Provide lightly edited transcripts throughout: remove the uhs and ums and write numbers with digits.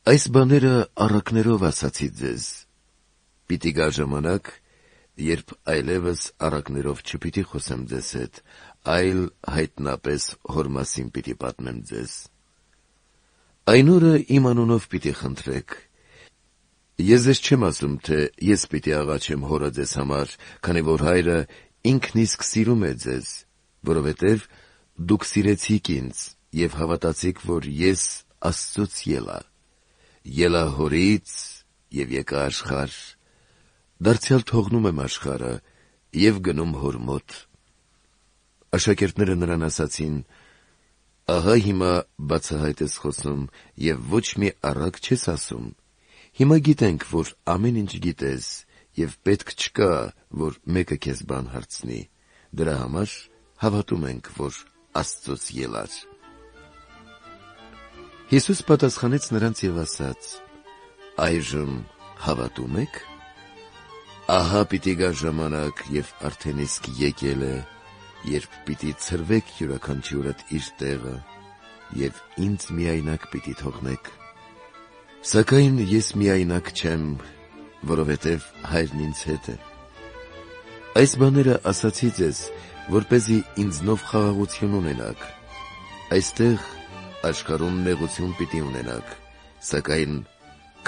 Այս բաները առակներով ասացի ձեզ, պիտի գա ժամանակ, երբ այլևս առակներով չպիտի խոսեմ ձեզ հետ, այլ հայտնապես հոր մասին պիտի պատմեմ ձեզ։ Այն օրը իմ անունով պիտի խնդրեք։ Ես ձեզ չեմ ասում, թե ես պիտի աղաչեմ հորը ձեզ համար, քանի որ հայրը ինքն իսկ սիրում է ձեզ, որովհետև դուք սիրեցիք ինձ և հավատացիք, որ ես Աստծուց ելա։ Ելա հորից և եկա աշխարհ, դարձյալ թողնում եմ աշխարհը և գնում հոր մոտ։ Աշակերտները նրան ասացին. ահա հիմա բացահայտ ես խոսում և ոչ մի առակ չես ասում։ Հիմա գիտենք, որ ամեն ինչ գիտես և պետք չկա, որ մեկը քեզ բան հարցնի, դրա համար հավատում ենք, որ Աստծուց ելար։ Հիսուս պատասխանեց նրանց և ասաց. այժմ հավատում եք։ Ահա պիտի գա ժամանակ, և արդեն իսկ եկել է, երբ պիտի ցրվեք յուրաքանչյուրդ իր տեղը, և ինձ միայնակ պիտի թողնեք։ Սակայն ես միայնակ չեմ, որովհետև հայրն ինձ հետ է։ Այս բաները ասացի ձեզ, որպեսզի ինձնով խաղաղություն ունենաք։ Այստեղ աշխարհում նեղություն պիտի ունենաք, սակայն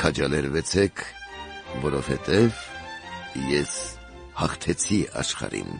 քաջալերվեցեք, որովհետև ես հաղթեցի աշխարհին։